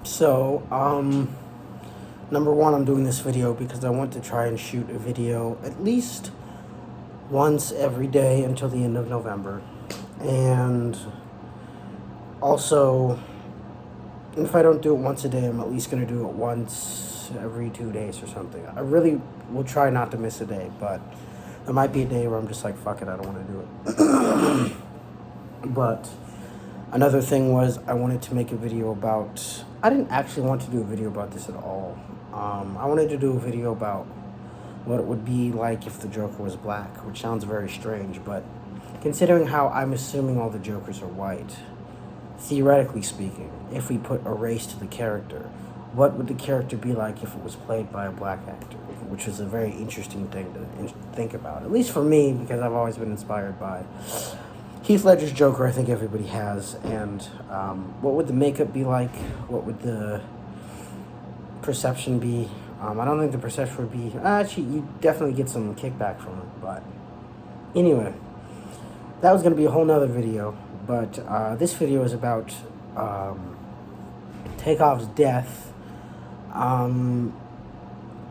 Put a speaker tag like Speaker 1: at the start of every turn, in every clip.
Speaker 1: So, number one, I'm doing this video because I want to try and shoot a video at least once every day until the end of November. And also, if I don't do it once a day, I'm at least going to do it once every 2 days or something. I really will try not to miss a day, but there might be a day where I'm just like, fuck it, I don't want to do it. But another thing was I wanted to make a video about... I didn't actually want to do a video about this at all. I wanted to do a video about what it would be like if the Joker was black, which sounds very strange, but considering how I'm assuming all the Jokers are white, theoretically speaking, if we put a race to the character, what would the character be like if it was played by a black actor? Which is a very interesting thing to think about, at least for me, because I've always been inspired by Heath Ledger's Joker. I think everybody has. And what would the makeup be like? What would the perception be? I don't think the perception would be... Actually, you definitely get some kickback from it. But anyway, that was going to be a whole nother video. But this video is about Takeoff's death.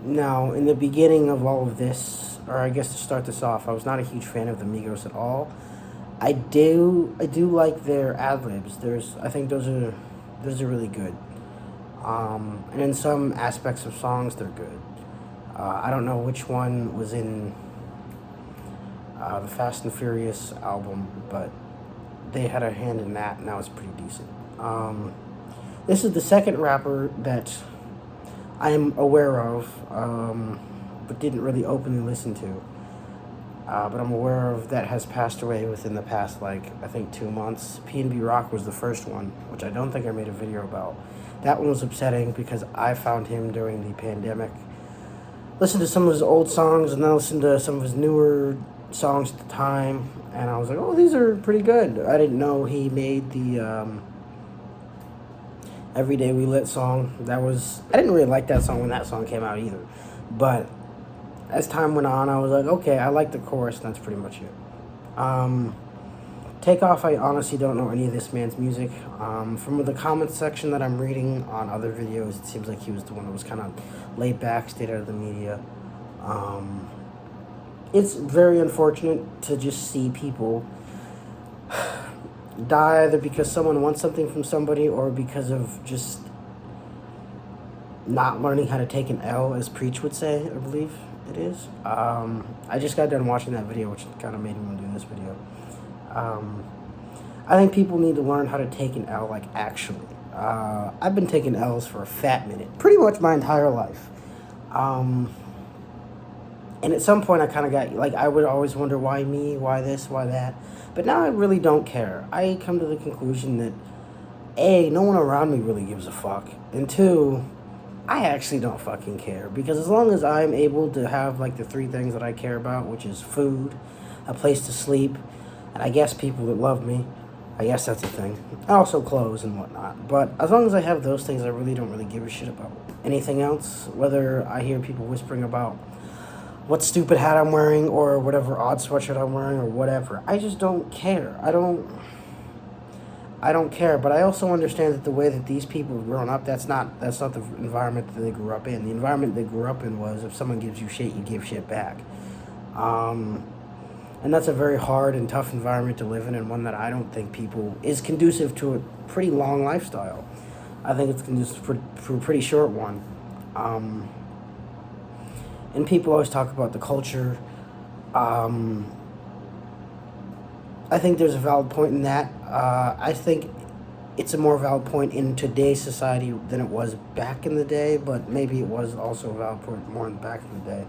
Speaker 1: Now, in the beginning of all of this, or I guess to start this off, I was not a huge fan of the Migos at all. I do like their ad-libs. I think those are really good. And in some aspects of songs, they're good. I don't know which one was in the Fast and Furious album, but they had a hand in that, and that was pretty decent. This is the second rapper that I am aware of, but didn't really openly listen to. But I'm aware of that has passed away within the past, I think 2 months. PNB Rock was the first one, which I don't think I made a video about. That one was upsetting because I found him during the pandemic. Listened to some of his old songs and then listened to some of his newer songs at the time. And I was like, oh, these are pretty good. I didn't know he made the Everyday We Lit song. I didn't really like that song when that song came out either. But as time went on, I was like, okay, I like the chorus, and that's pretty much it. Takeoff, I honestly don't know any of this man's music. From the comments section that I'm reading on other videos, it seems like he was the one that was kind of laid back, stayed out of the media. It's very unfortunate to just see people die either because someone wants something from somebody or because of just not learning how to take an L, as Preach would say, I believe it is. I just got done watching that video, which kind of made me want to do this video. I think people need to learn how to take an L, actually. I've been taking L's for a fat minute, pretty much my entire life. And at some point I kind of got, I would always wonder, why me, why this, why that? But now I really don't care. I come to the conclusion that, A, no one around me really gives a fuck. And 2, I actually don't fucking care. Because as long as I'm able to have, the 3 things that I care about, which is food, a place to sleep, and I guess people that love me, I guess that's a thing. Also clothes and whatnot. But as long as I have those things, I really don't really give a shit about anything else. Whether I hear people whispering about what stupid hat I'm wearing or whatever odd sweatshirt I'm wearing or whatever. I just don't care. I don't care, but I also understand that the way that these people have grown up, that's not the environment that they grew up in. The environment they grew up in was, if someone gives you shit, you give shit back. And that's a very hard and tough environment to live in, and one that I don't think is conducive to a pretty long lifestyle. I think it's conducive for a pretty short one. And people always talk about the culture. I think there's a valid point in that. I think it's a more valid point in today's society than it was back in the day, but maybe it was also a valid point more back in the day.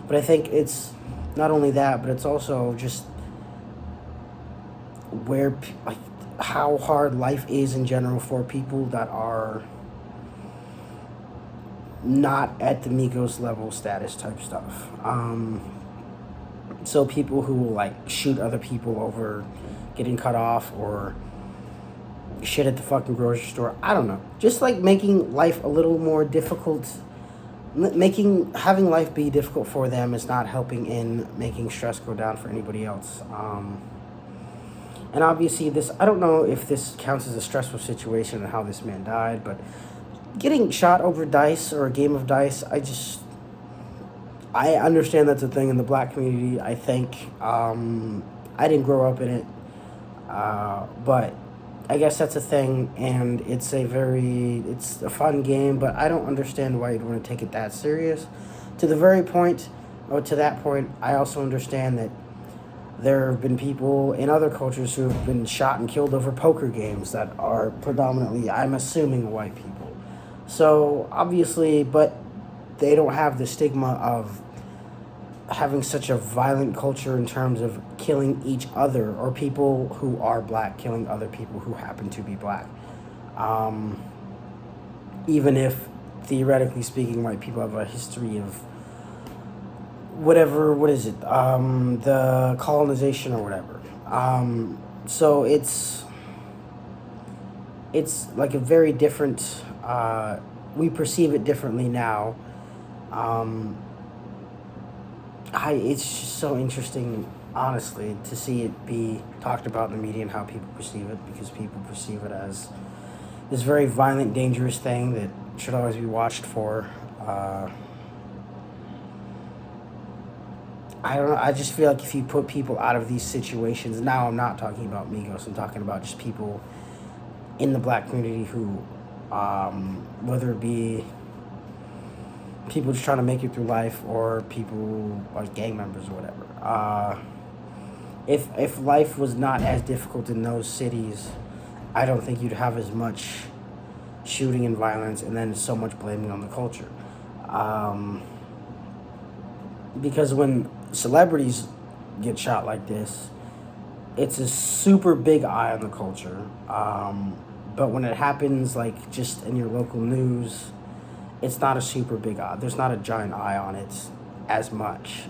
Speaker 1: But I think it's not only that, but it's also just how hard life is in general for people that are not at the Migos level status type stuff. So people who will shoot other people over getting cut off or shit at the fucking grocery store. I don't know. Just making life a little more difficult. Having life be difficult for them is not helping in making stress go down for anybody else. And obviously I don't know if this counts as a stressful situation and how this man died, but getting shot over dice or a game of dice, I understand that's a thing in the black community. I think I didn't grow up in it, but I guess that's a thing, and it's a fun game. But I don't understand why you'd want to take it that serious. To the very point, or to that point, I also understand that there have been people in other cultures who have been shot and killed over poker games that are predominantly, I'm assuming, white people. So obviously, but they don't have the stigma of having such a violent culture in terms of killing each other, or people who are black killing other people who happen to be black. Even if, theoretically speaking, white people have a history of what is it, the colonization or whatever. So it's like a very different, we perceive it differently now. It's just so interesting, honestly, to see it be talked about in the media and how people perceive it, because people perceive it as this very violent, dangerous thing that should always be watched for. I don't know. I just feel like if you put people out of these situations, now I'm not talking about Migos, I'm talking about just people in the black community who, whether it be people just trying to make it through life or people like gang members or whatever. If life was not as difficult in those cities, I don't think you'd have as much shooting and violence, and then so much blaming on the culture. Because when celebrities get shot like this, it's a super big eye on the culture. But when it happens, like just in your local news, it's not a super big eye. There's not a giant eye on it as much.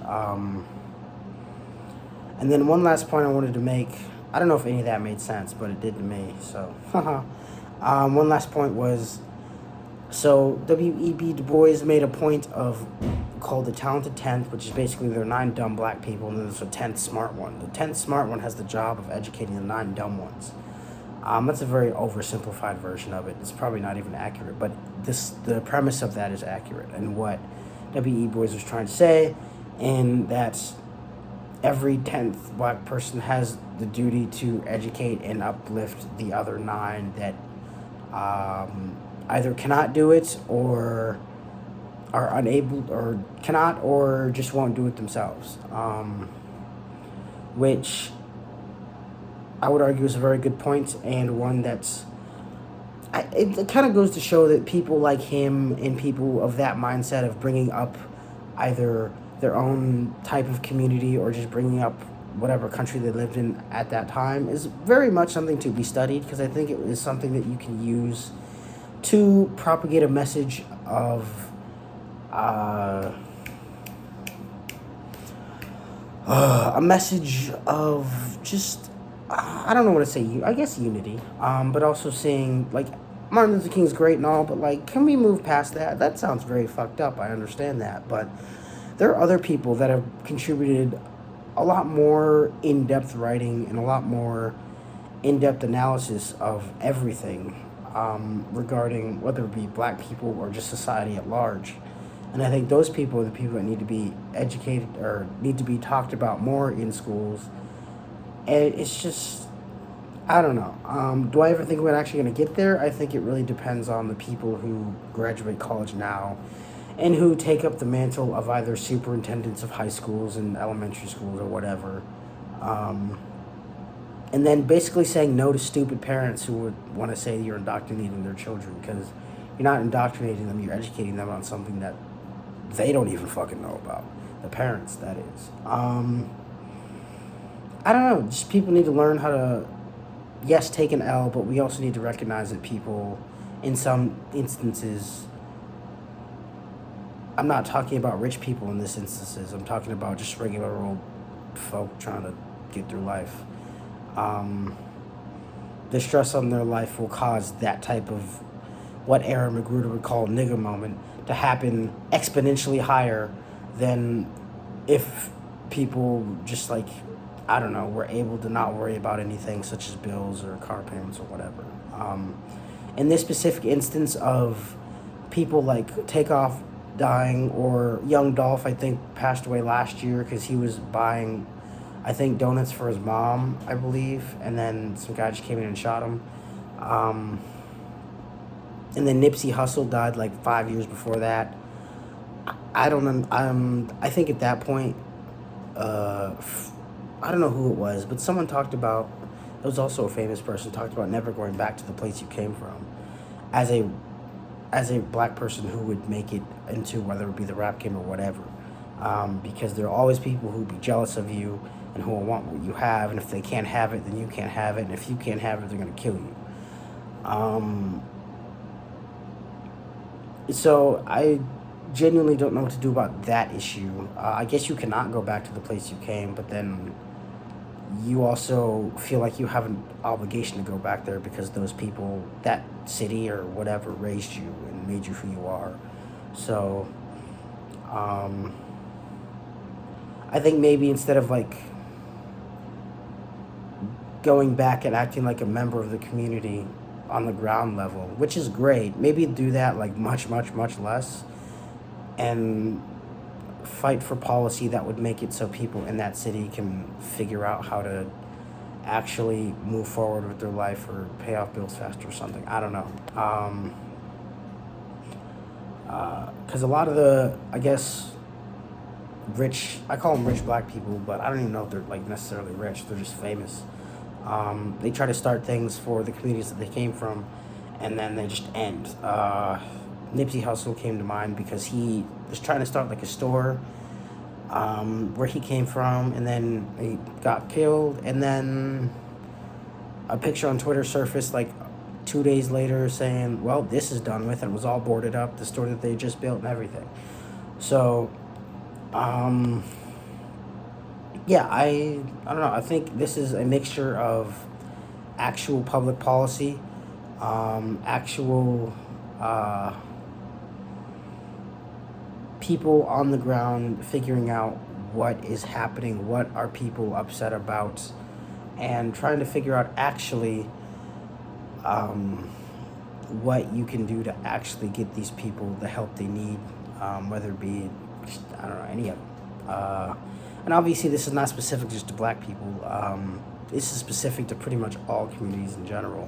Speaker 1: And then one last point I wanted to make. I don't know if any of that made sense, but it did to me. So, one last point was, so W.E.B. Du Bois made a point of called the Talented 10th, which is basically there are 9 dumb black people, and then there's a 10th smart one. The 10th smart one has the job of educating the 9 dumb ones. That's a very oversimplified version of it. It's probably not even accurate, but the premise of that is accurate, and what W.E. Du Bois was trying to say, and that's every 10th black person has the duty to educate and uplift the other 9 that either cannot do it, or are unable, or cannot, or just won't do it themselves. Which I would argue is a very good point, and one that's, it kind of goes to show that people like him and people of that mindset of bringing up either their own type of community or just bringing up whatever country they lived in at that time is very much something to be studied, because I think it is something that you can use to propagate a message of just, I don't know what to say, I guess unity, but also saying, like, Martin Luther King's great and all, but, like, can we move past that? That sounds very fucked up, I understand that, but there are other people that have contributed a lot more in-depth writing and a lot more in-depth analysis of everything, regarding whether it be black people or just society at large. And I think those people are the people that need to be educated or need to be talked about more in schools. And it's just, I don't know. Do I ever think we're actually going to get there? I think it really depends on the people who graduate college now and who take up the mantle of either superintendents of high schools and elementary schools or whatever. And then basically saying no to stupid parents who would want to say you're indoctrinating their children, because you're not indoctrinating them, you're educating them on something that they don't even fucking know about. The parents, that is. I don't know, just people need to learn how to, yes, take an L, but we also need to recognize that people, in some instances, I'm not talking about rich people in this instances, I'm talking about just regular old folk trying to get through life. The stress on their life will cause that type of, what Aaron McGruder would call nigger moment, to happen exponentially higher than if people just, like, I don't know, were able to not worry about anything such as bills or car payments or whatever. In this specific instance of people like Takeoff dying, or Young Dolph, I think, passed away last year because he was buying, I think, donuts for his mom, I believe, and then some guy just came in and shot him. Um, and then Nipsey Hussle died like 5 years before that. I don't know. I think at that point, uh, I don't know who it was, but someone talked about. It was also a famous person talked about never going back to the place you came from, as a black person who would make it into, whether it be the rap game or whatever, because there are always people who be jealous of you and who will want what you have, and if they can't have it, then you can't have it, and if you can't have it, they're gonna kill you. Um, so I genuinely don't know what to do about that issue. I guess you cannot go back to the place you came, but then you also feel like you have an obligation to go back there because those people, that city or whatever, raised you and made you who you are. So, um, I think maybe instead of like going back and acting like a member of the community on the ground level, which is great, maybe do that like much, much, much less, and fight for policy that would make it so people in that city can figure out how to actually move forward with their life or pay off bills faster or something. I don't know. Because a lot of the, I guess, rich, I call them rich black people, but I don't even know if they're like necessarily rich. They're just famous. They try to start things for the communities that they came from, and then they just end. Nipsey Hussle came to mind because he was trying to start like a store where he came from, and then he got killed, and then a picture on Twitter surfaced like 2 days later saying, well, this is done with, and it was all boarded up, the store that they just built and everything. So, yeah, I don't know. I think this is a mixture of actual public policy, actual people on the ground figuring out what is happening, what are people upset about, and trying to figure out actually what you can do to actually get these people the help they need, whether it be, I don't know, any of them. And obviously this is not specific just to black people. This is specific to pretty much all communities in general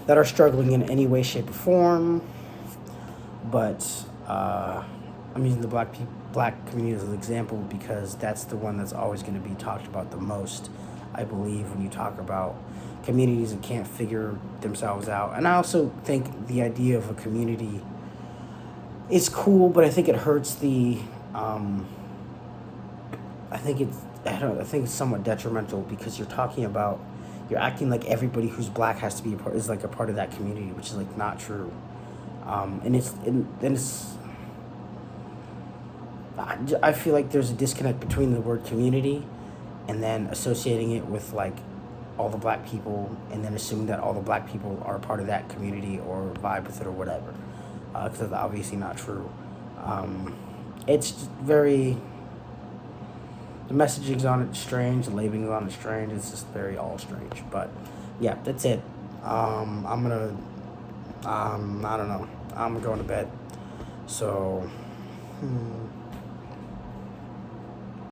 Speaker 1: that are struggling in any way, shape, or form. But I'm using the black community as an example because that's the one that's always going to be talked about the most, I believe, when you talk about communities that can't figure themselves out. And I also think the idea of a community is cool, but I think it hurts the. I think it's somewhat detrimental because you're acting like everybody who's black has to be is like a part of that community, which is like not true. I feel like there's a disconnect between the word community and then associating it with like all the black people, and then assuming that all the black people are a part of that community or vibe with it or whatever, because that's obviously not true. It's very, the messaging's on it strange, the labeling's on it strange. It's just very all strange. But yeah, that's it. I'm gonna, I don't know. I'm going to bed. So.